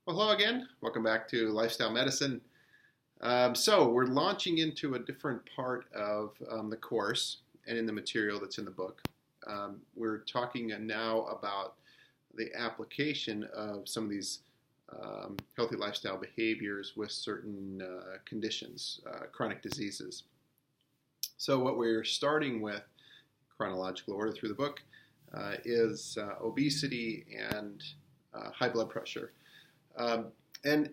Well, hello again. Welcome back to Lifestyle Medicine. So we're launching into a different part of the course and in the material that's in the book. We're talking now about the application of some of these healthy lifestyle behaviors with certain conditions, chronic diseases. So what we're starting with, chronological order through the book, is obesity and high blood pressure. And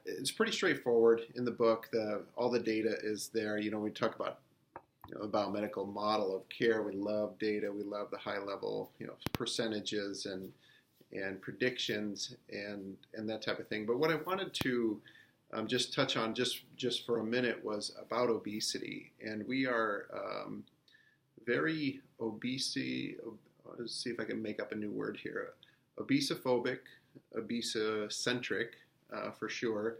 it's pretty straightforward in the book. All the data is there. We talk about the biomedical model of care. We love data. We love the high level percentages and predictions and that type of thing. But what I wanted to just touch on just for a minute was about obesity. And we are very obesity. Let's see if I can make up a new word here. Obesophobic, obesocentric for sure,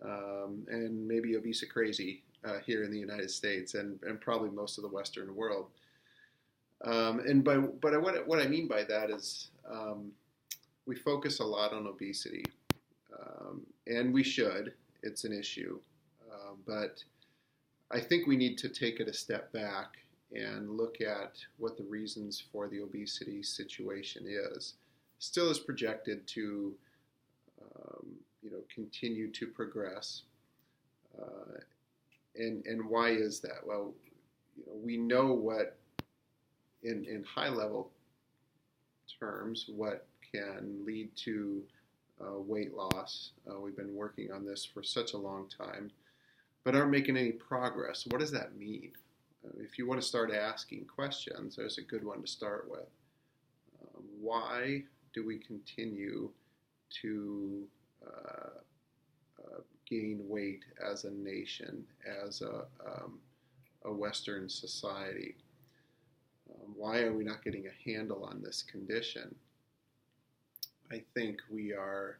and maybe obesocrazy here in the United States and probably most of the Western world. What I mean by that is we focus a lot on obesity, and we should. It's an issue, but I think we need to take it a step back and look at what the reasons for the obesity situation is. Still is projected to continue to progress. And why is that? Well, we know what, in high level terms, what can lead to weight loss. We've been working on this for such a long time, but aren't making any progress. What does that mean? If you want to start asking questions, there's a good one to start with. Why do we continue to gain weight as a nation, as a Western society? Why are we not getting a handle on this condition? I think we are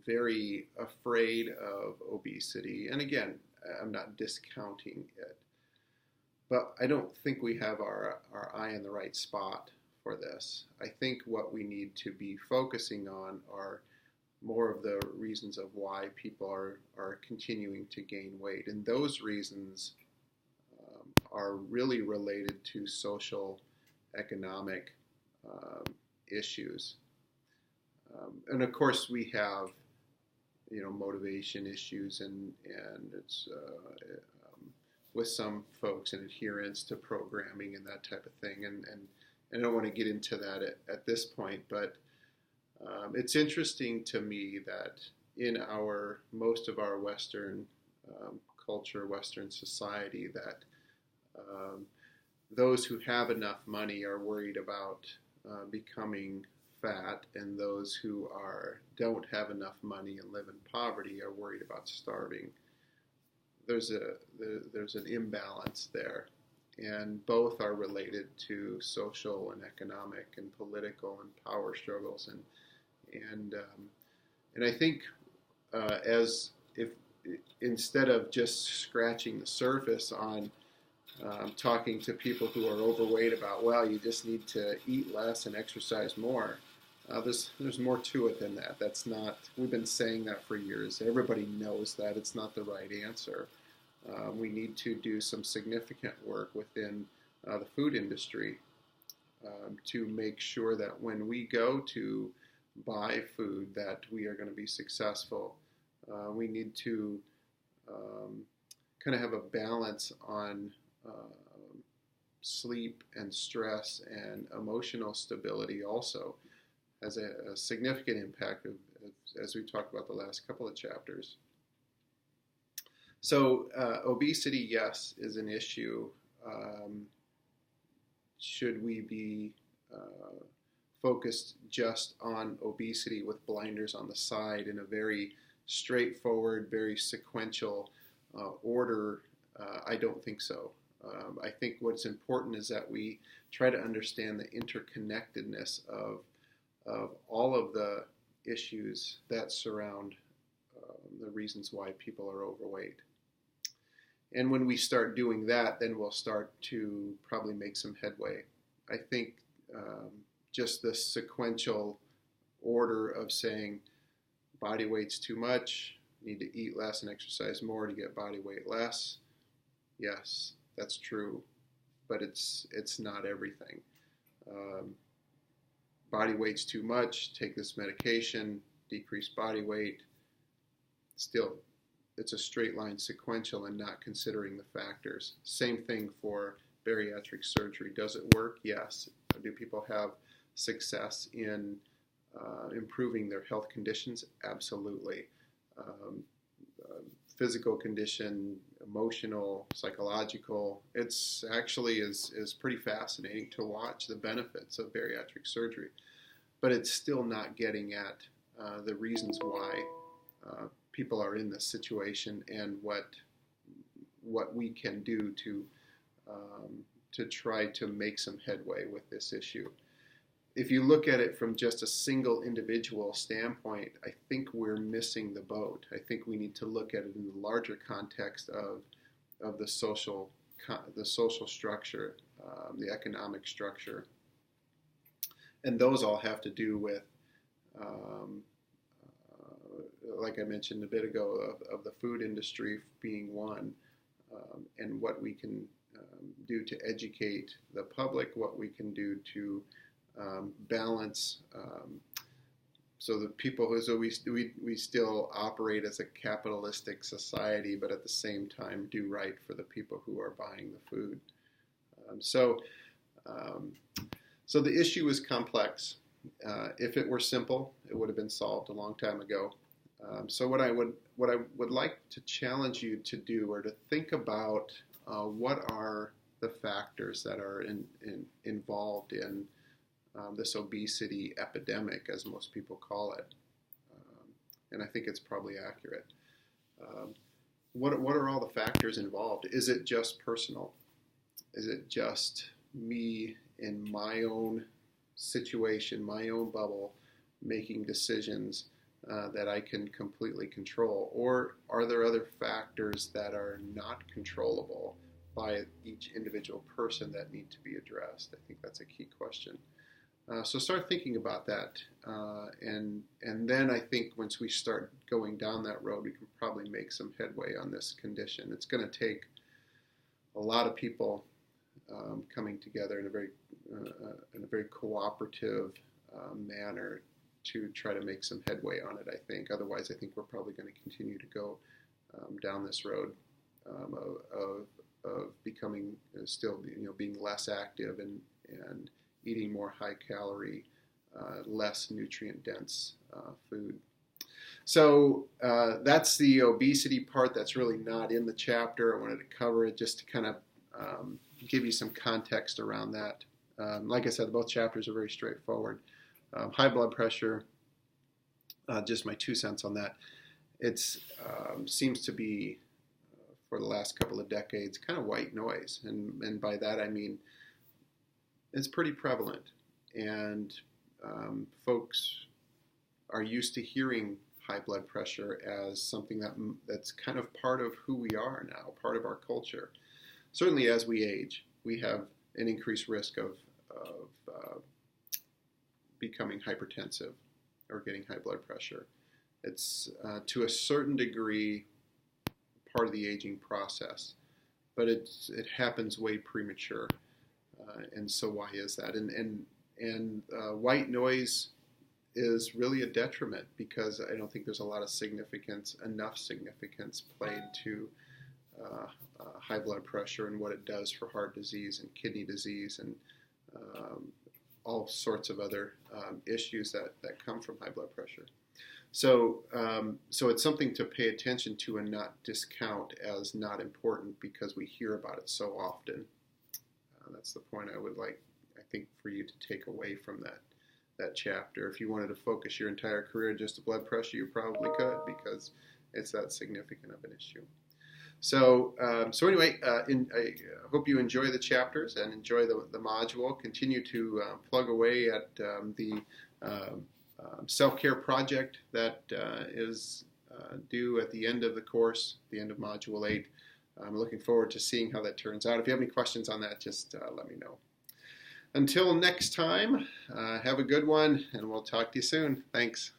very afraid of obesity. And again, I'm not discounting it, but I don't think we have our eye in the right spot for this. I think what we need to be focusing on are more of the reasons of why people are continuing to gain weight. And those reasons are really related to social, economic issues. And of course we have, motivation issues and it's with some folks and adherence to programming and that type of thing. And I don't want to get into that at this point, but it's interesting to me that in most of our Western culture, Western society, that those who have enough money are worried about becoming fat, and those who don't have enough money and live in poverty are worried about starving. There's an imbalance there. And both are related to social and economic and political and power struggles, and I think as if instead of just scratching the surface on talking to people who are overweight about, well, you just need to eat less and exercise more. There's more to it than that. That's not. We've been saying that for years. Everybody knows that it's not the right answer. We need to do some significant work within the food industry to make sure that when we go to buy food that we are going to be successful. We need to kind of have a balance on sleep and stress and emotional stability also has a significant impact as we talked about the last couple of chapters. So obesity, yes, is an issue. Should we be focused just on obesity with blinders on the side in a very straightforward, very sequential order? I don't think so. I think what's important is that we try to understand the interconnectedness of all of the issues that surround the reasons why people are overweight. And when we start doing that, then we'll start to probably make some headway. I think just the sequential order of saying, Body weight's too much. Need to eat less and exercise more to get body weight less. Yes, that's true, but it's not everything. Body weight's too much. Take this medication, decrease body weight. Still, it's a straight line sequential and not considering the factors. Same thing for bariatric surgery. Does it work? Yes. Do people have success in improving their health conditions? Absolutely. Physical condition, emotional, psychological. It's actually is pretty fascinating to watch the benefits of bariatric surgery, but it's still not getting at the reasons why people are in this situation and what we can do to try to make some headway with this issue. If you look at it from just a single individual standpoint, I think we're missing the boat. I think we need to look at it in the larger context of the social structure, the economic structure, and those all have to do with, like I mentioned a bit ago, of the food industry being one, and what we can do to educate the public, what we can do to balance, so the people, so we still operate as a capitalistic society, but at the same time do right for the people who are buying the food. So the issue is complex. If it were simple, it would have been solved a long time ago. So what I would like to challenge you to do, or to think about, what are the factors that are involved in this obesity epidemic, as most people call it, and I think it's probably accurate. What are all the factors involved? Is it just personal? Is it just me in my own situation, my own bubble, making decisions that I can completely control? Or are there other factors that are not controllable by each individual person that need to be addressed? I think that's a key question. So start thinking about that, and then I think once we start going down that road, we can probably make some headway on this condition. It's going to take a lot of people coming together in a very cooperative manner to try to make some headway on it, I think. Otherwise, I think we're probably going to continue to go down this road of becoming still, being less active and eating more high-calorie, less nutrient-dense food. So that's the obesity part. That's really not in the chapter. I wanted to cover it just to kind of give you some context around that. Like I said, both chapters are very straightforward. High blood pressure, just my 2 cents on that. It seems to be, for the last couple of decades, kind of white noise. And by that I mean it's pretty prevalent. And folks are used to hearing high blood pressure as something that's kind of part of who we are now, part of our culture. Certainly as we age, we have an increased risk of becoming hypertensive or getting high blood pressure. It's to a certain degree part of the aging process, but it happens way premature. And so why is that? And white noise is really a detriment, because I don't think there's a lot of enough significance played to high blood pressure and what it does for heart disease and kidney disease and all sorts of other issues that come from high blood pressure. So it's something to pay attention to and not discount as not important because we hear about it so often. That's the point I would like, I think, for you to take away from that chapter. If you wanted to focus your entire career just on blood pressure, you probably could, because it's that significant of an issue. So anyway, I hope you enjoy the chapters and enjoy the module. Continue to plug away at the self-care project that is due at the end of the course, the end of Module 8. I'm looking forward to seeing how that turns out. If you have any questions on that, just let me know. Until next time, have a good one, and we'll talk to you soon. Thanks.